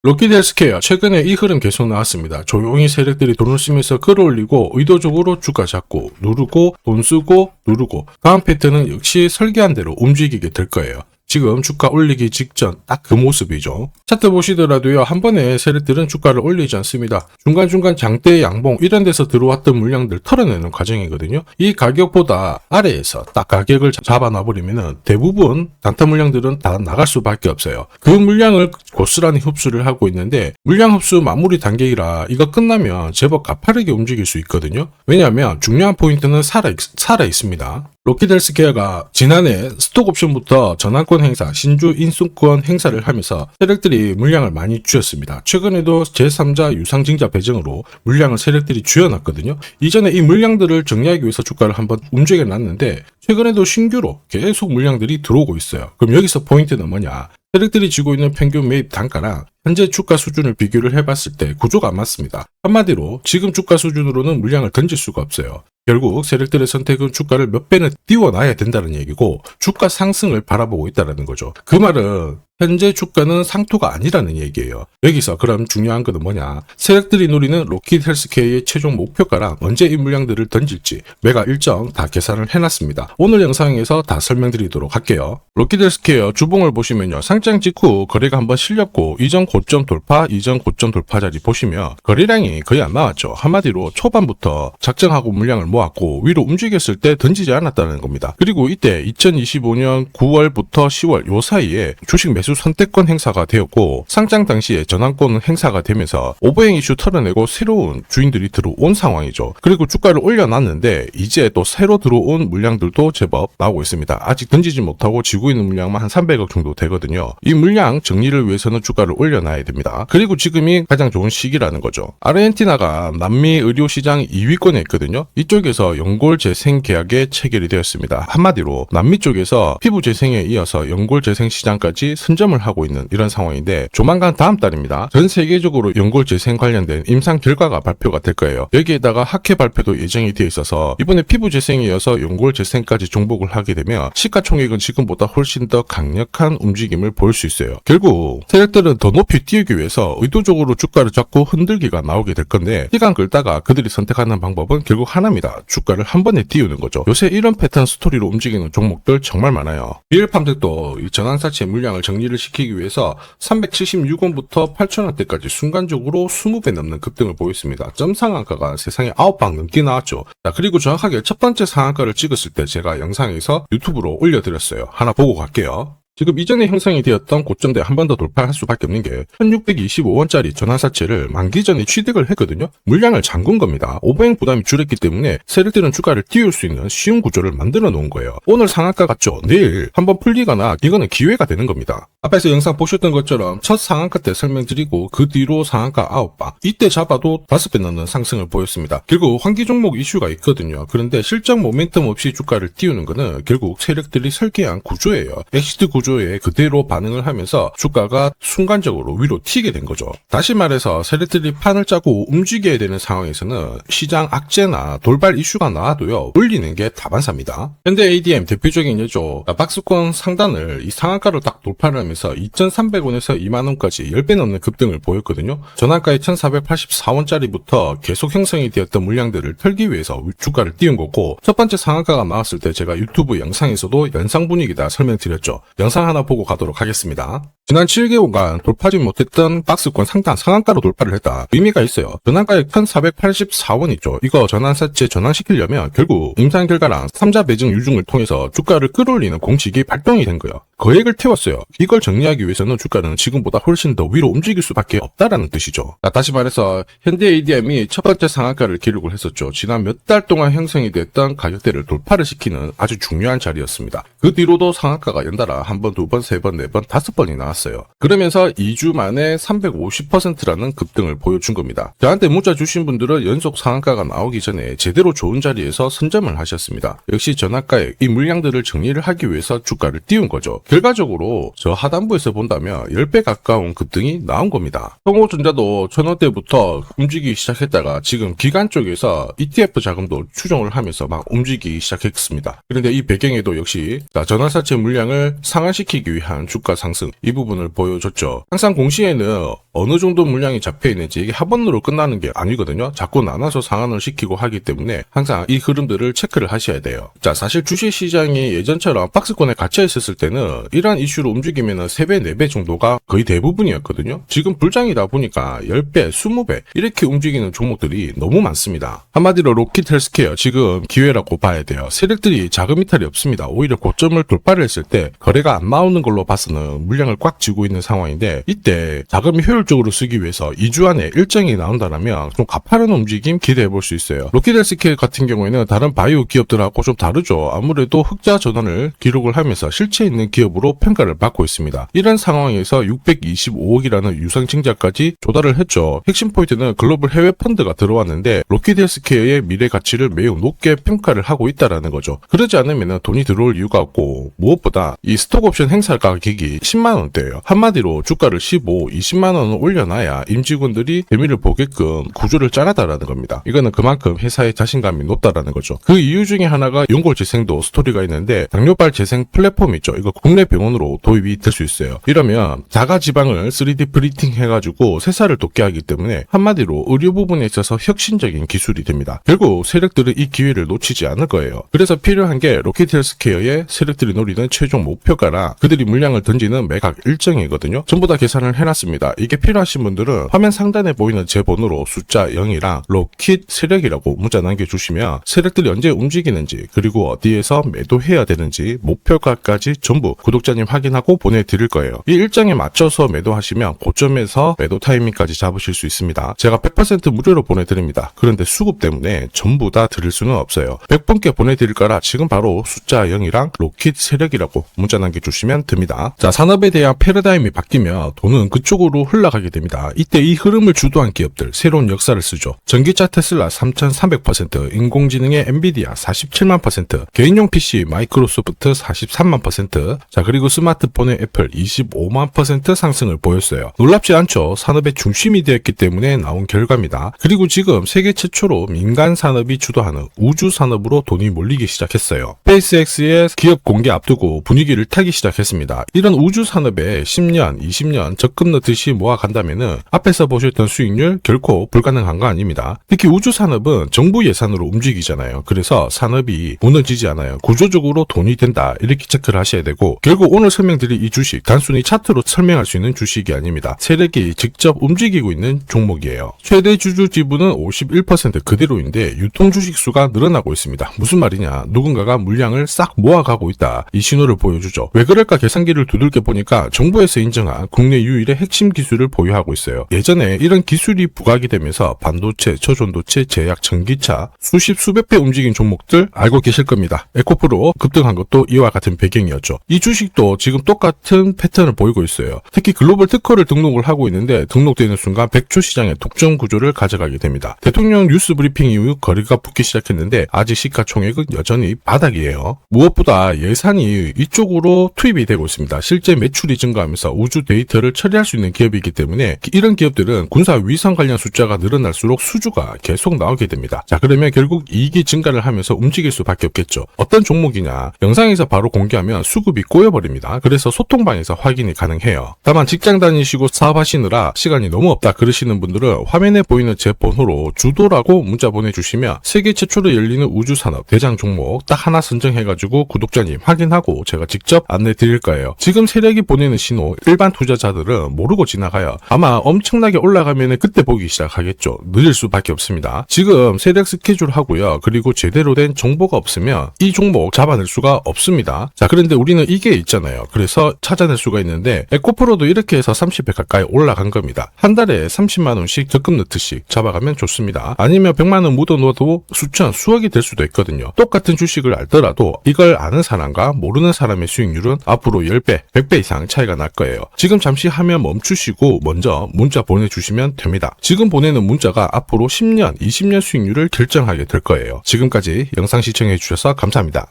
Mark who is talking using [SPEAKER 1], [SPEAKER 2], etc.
[SPEAKER 1] 록히드 헬스케어 최근에 이 흐름 계속 나왔습니다. 조용히 세력들이 돈을 쓰면서 끌어올리고 의도적으로 주가 잡고 누르고 돈 쓰고 누르고 다음 패턴은 역시 설계한 대로 움직이게 될 거예요. 지금 주가 올리기 직전 딱 그 모습이죠. 차트 보시더라도요. 한 번에 세력들은 주가를 올리지 않습니다. 중간중간 장대 양봉 이런 데서 들어왔던 물량들 털어내는 과정이거든요. 이 가격보다 아래에서 딱 가격을 잡아놔버리면 대부분 단타 물량들은 다 나갈 수밖에 없어요. 그 물량을 고스란히 흡수를 하고 있는데 물량 흡수 마무리 단계이라 이거 끝나면 제법 가파르게 움직일 수 있거든요. 왜냐하면 중요한 포인트는 살아 있습니다. 록히드 헬스케어가 지난해 스톡옵션부터 전환권 행사, 신주 인수권 행사를 하면서 세력들이 물량을 많이 쥐었습니다. 최근에도 제3자 유상증자 배정으로 물량을 세력들이 쥐어놨거든요. 이전에 이 물량들을 정리하기 위해서 주가를 한번 움직여놨는데 최근에도 신규로 계속 물량들이 들어오고 있어요. 그럼 여기서 포인트는 뭐냐? 세력들이 쥐고 있는 평균 매입 단가랑 현재 주가 수준을 비교를 해봤을 때 구조가 안 맞습니다. 한마디로 지금 주가 수준으로는 물량을 던질 수가 없어요. 결국 세력들의 선택은 주가를 몇 배는 띄워놔야 된다는 얘기고 주가 상승을 바라보고 있다는 거죠. 그 말은 현재 주가는 상토가 아니라는 얘기예요. 여기서 그럼 중요한 것은 뭐냐? 세력들이 노리는 록히드 헬스케어의 최종 목표가랑 언제 이 물량들을 던질지 매각 일정 다 계산을 해놨습니다. 오늘 영상에서 다 설명드리도록 할게요. 록히드 헬스케어 주봉을 보시면요. 상장 직후 거래가 한번 실렸고 이전 고점 돌파, 이전 고점 돌파 자리 보시면 거래량이 거의 안 나왔죠. 한마디로 초반부터 작정하고 물량을 모았고 위로 움직였을 때 던지지 않았다는 겁니다. 그리고 이때 2025년 9월부터 10월 요 사이에 주식 매수 선택권 행사가 되었고 상장 당시에 전환권 행사가 되면서 오버행 이슈 털어내고 새로운 주인들이 들어온 상황이죠. 그리고 주가를 올려놨는데 이제 또 새로 들어온 물량들도 제법 나오고 있습니다. 아직 던지지 못하고 지고 있는 물량만 한 300억 정도 되거든요. 이 물량 정리를 위해서는 주가를 올려놔야 됩니다. 그리고 지금이 가장 좋은 시기라는 거죠. 아르헨티나가 남미 의료시장 2위권에 있거든요. 이쪽에서 연골 재생 계약에 체결이 되었습니다. 한마디로 남미 쪽에서 피부 재생에 이어서 연골 재생 시장까지 선점을 하고 있는 이런 상황인데 조만간 다음 달입니다. 전 세계적으로 연골 재생 관련된 임상 결과가 발표가 될 거예요. 여기에다가 학회 발표도 예정이 되어 있어서 이번에 피부 재생에 이어서 연골 재생까지 종복을 하게 되면 시가총액은 지금보다 훨씬 더 강력한 움직임을 보일 수 있어요. 결국 세력들은 더 높이 띄우기 위해서 의도적으로 주가를 잡고 흔들기가 나오게 될 건데 시간 끌다가 그들이 선택하는 방법은 결국 하나입니다. 주가를 한 번에 띄우는 거죠. 요새 이런 패턴 스토리로 움직이는 종목들 정말 많아요. 리얼팜들도 이 전환사채 물량을 정리를 시키기 위해서 376원부터 8,000원대까지 순간적으로 20배 넘는 급등을 보였습니다. 점 상한가가 세상에 9방 넘게 나왔죠. 자, 그리고 정확하게 첫 번째 상한가를 찍었을 때 제가 영상에서 유튜브로 올려드렸어요. 하나 보고 갈게요. 지금 이전에 형성이 되었던 고점대 한 번 더 돌파할 수밖에 없는 게 1625원짜리 전환사채를 만기 전에 취득을 했거든요. 물량을 잠근 겁니다. 오버행 부담이 줄었기 때문에 세력들은 주가를 띄울 수 있는 쉬운 구조를 만들어 놓은 거예요. 오늘 상한가 같죠? 내일 한번 풀리거나 이거는 기회가 되는 겁니다. 앞에서 영상 보셨던 것처럼 첫 상한가 때 설명드리고 그 뒤로 상한가 9방 이때 잡아도 5배 넘는 상승을 보였습니다. 결국 환기 종목 이슈가 있거든요. 그런데 실적 모멘텀 없이 주가를 띄우는 거는 결국 세력들이 설계한 구조예요. 엑시트 구조에 그대로 반응을 하면서 주가가 순간적으로 위로 튀게 된 거죠. 다시 말해서 세력들이 판을 짜고 움직여야 되는 상황에서는 시장 악재나 돌발 이슈가 나와도요 올리는 게 다반사입니다. 현대 ADM 대표적인 예죠. 박스권 상단을 이 상한가로 딱 돌파를 하면서 2,300원에서 2만원까지 10배 넘는 급등을 보였거든요. 전환가의 1,484원짜리부터 계속 형성이 되었던 물량들을 털기 위해서 주가를 띄운 거고 첫 번째 상한가가 나왔을 때 제가 유튜브 영상에서도 연상 분위기다 설명드렸죠. 영상 하나 보고 가도록 하겠습니다. 지난 7개월간 돌파하지 못했던 박스권 상단 상한가로 돌파를 했다. 의미가 있어요. 전환가액 1,484원 있죠. 이거 전환사채 전환시키려면 결국 임상 결과랑 3자 배정 유증을 통해서 주가를 끌어올리는 공식이 발동이 된 거예요. 거액을 태웠어요. 이걸 정리하기 위해서는 주가는 지금보다 훨씬 더 위로 움직일 수밖에 없다라는 뜻이죠. 자, 다시 말해서 현대 ADM이 첫 번째 상한가를 기록을 했었죠. 지난 몇 달 동안 형성이 됐던 가격대를 돌파를 시키는 아주 중요한 자리였습니다. 그 뒤로도 상한가가 연달아 한 번, 두 번, 세 번, 네 번, 5번이 나왔어요. 그러면서 2주 만에 350%라는 급등을 보여준 겁니다. 저한테 문자 주신 분들은 연속 상한가가 나오기 전에 제대로 좋은 자리에서 선점을 하셨습니다. 역시 전환가액 이 물량들을 정리를 하기 위해서 주가를 띄운 거죠. 결과적으로 저 하단부에서 본다면 10배 가까운 급등이 나온 겁니다. 성호전자도 1000원대부터 움직이기 시작했다가 지금 기관 쪽에서 ETF 자금도 추정을 하면서 막 움직이기 시작했습니다. 그런데 이 배경에도 역시 전환사채 물량을 상환시키기 위한 주가 상승 이 부분을 보여줬죠. 항상 공시에는 어느 정도 물량이 잡혀있는지 이게 한 번으로 끝나는 게 아니거든요. 자꾸 나눠서 상환을 시키고 하기 때문에 항상 이 흐름들을 체크를 하셔야 돼요. 자, 사실 주식시장이 예전처럼 박스권에 갇혀 있었을 때는 이러한 이슈로 움직이면 3배, 4배 정도가 거의 대부분이었거든요. 지금 불장이다 보니까 10배, 20배 이렇게 움직이는 종목들이 너무 많습니다. 한마디로 로킷 헬스케어 지금 기회라고 봐야 돼요. 세력들이 자금 이탈이 없습니다. 오히려 고점을 돌파를 했을 때 거래가 안 나오는 걸로 봐서는 물량을 꽉 쥐고 있는 상황인데 이때 자금이 효율적으로 쓰기 위해서 2주 안에 일정이 나온다면 좀 가파른 움직임 기대해 볼 수 있어요. 로킷 헬스케어 같은 경우에는 다른 바이오 기업들하고 좀 다르죠. 아무래도 흑자 전환을 기록을 하면서 실체 있는 기업으로 평가를 받고 있습니다. 이런 상황에서 625억이라는 유상증자까지 조달을 했죠. 핵심 포인트는 글로벌 해외 펀드가 들어왔는데 로킷 헬스케어의 미래 가치를 매우 높게 평가를 하고 있다라는 거죠. 그러지 않으면 돈이 들어올 이유가 없고 무엇보다 이 스톡옵션 행사 가격이 10만원대예요. 한마디로 주가를 15, 20만원을 올려놔야 임직원들이 재미를 보게끔 구조를 짜놨다라는 겁니다. 이거는 그만큼 회사의 자신감이 높다라는 거죠. 그 이유 중에 하나가 연골재생도 스토리가 있는데 당뇨발 재생 플랫폼 있죠. 이거 국내 병원으로 도입이 될 수 있어요. 이러면 자가지방을 3D 프린팅 해가지고 세살을 돋게 하기 때문에 한마디로 의료 부분에 있어서 혁신적인 기술이 됩니다. 결국 세력들은 이 기회를 놓치지 않을 거예요. 그래서 필요한 게 로킷 헬스케어의 세력들이 노리는 최종 목표가라 그들이 물량을 던지는 매각 일정이거든요. 전부 다 계산을 해놨습니다. 이게 필요하신 분들은 화면 상단에 보이는 제 번호로 숫자 0이랑 로킷 세력이라고 문자 남겨주시면 세력들이 언제 움직이는지 그리고 어디에서 매도해야 되는지 목표가까지 전부 구독자님 확인하고 보내드릴 거예요. 이 일정에 맞춰서 매도하시면 고점에서 매도 타이밍까지 잡으실 수 있습니다. 제가 100% 무료로 보내드립니다. 그런데 수급 때문에 전부 다 드릴 수는 없어요. 100분께 보내드릴 거라 지금 바로 숫자 0이랑 로킷 세력이라고 문자 남겨주시면 됩니다. 자, 산업에 대한 패러다임이 바뀌면 돈은 그쪽으로 흘러가게 됩니다. 이때 이 흐름을 주도한 기업들 새로운 역사를 쓰죠. 전기차 테슬라 3300%, 인공지능의 엔비디아 47만%, 개인용 PC 마이크로소프트 43만%, 자 그리고 스마트폰의 애플 25만% 상승을 보였어요. 놀랍지 않죠? 산업의 중심이 되었기 때문에 나온 결과입니다. 그리고 지금 세계 최초로 민간 산업이 주도하는 우주 산업으로 돈이 몰리기 시작했어요. 스페이스X의 기업 공개 앞두고 분위기를 타기 시작했습니다. 이런 우주 산업에 10년, 20년 적금 넣듯이 모아간다면은 앞에서 보셨던 수익률 결코 불가능한 거 아닙니다. 특히 우주 산업은 정부 예산으로 움직이잖아요. 그래서 산업이 무너지지 않아요. 구조적으로 돈이 된다 이렇게 체크를 하셔야 되고 결국 오늘 설명드릴 이 주식 단순히 차트로 설명할 수 있는 주식이 아닙니다. 세력이 직접 움직이고 있는 종목이에요. 최대 주주 지분은 51% 그대로인데 유통 주식 수가 늘어나고 있습니다. 무슨 말이냐? 누군가가 물량을 싹 모아가고 있다. 이 신호를 보여주죠. 왜 그럴까 계산기를 두들겨 보니까 정부에서 인정한 국내 유일의 핵심 기술을 보유하고 있어요. 예전에 이런 기술이 부각이 되면서 반도체, 저전도체, 제약, 전기차 수십 수백 배 움직인 종목들 알고 계실 겁니다. 에코프로 급등한 것도 이와 같은 배경이었죠. 이 주식도 지금 똑같은 패턴을 보이고 있어요. 특히 글로벌 특허를 등록을 하고 있는데 등록되는 순간 백조 시장의 독점 구조를 가져가게 됩니다. 대통령 뉴스 브리핑 이후 거래가 붙기 시작했는데 아직 시가총액은 여전히 바닥이에요. 무엇보다 예산이 이쪽으로 투입이 되고 있습니다. 실제 매출이 증가하면서 우주 데이터를 처리할 수 있는 기업이기 때문에 이런 기업들은 군사 위성 관련 숫자가 늘어날수록 수주가 계속 나오게 됩니다. 자, 그러면 결국 이익이 증가를 하면서 움직일 수밖에 없겠죠. 어떤 종목이냐? 영상에서 바로 공개하면 수급이 꼬여버립니다. 그래서 소통방에서 확인이 가능해요. 다만 직장 다니시고 사업하시느라 시간이 너무 없다 그러시는 분들은 화면에 보이는 제 번호로 주도라고 문자 보내주시면 세계 최초로 열리는 우주산업 대장 종목 딱 하나 선정해가지고 구독자님 확인하고 제가 직접 안내 드릴 거예요. 지금 세력이 보내는 신호 일반 투자자들은 모르고 지나가요. 아마 엄청나게 올라가면 그때 보기 시작하겠죠. 늦을 수밖에 없습니다. 지금 세력 스케줄 하고요. 그리고 제대로 된 정보가 없으면 이 종목 잡아낼 수가 없습니다. 자, 그런데 우리는 이게 있잖아요. 그래서 찾아낼 수가 있는데 에코프로도 이렇게 해서 30배 가까이 올라간 겁니다. 한 달에 30만원씩 적금 넣듯이 잡아가면 좋습니다. 아니면 100만원 묻어놓아도 수천, 수억이 될 수도 있거든요. 똑같은 주식을 알더라도 이걸 아는 사람과 모르는 사람의 수익률은 앞으로 10배, 100배 이상 차이가 날 거예요. 지금 잠시 화면 멈추시고 먼저 문자 보내주시면 됩니다. 지금 보내는 문자가 앞으로 10년, 20년 수익률을 결정하게 될 거예요. 지금까지 영상 시청해주셔서 감사합니다.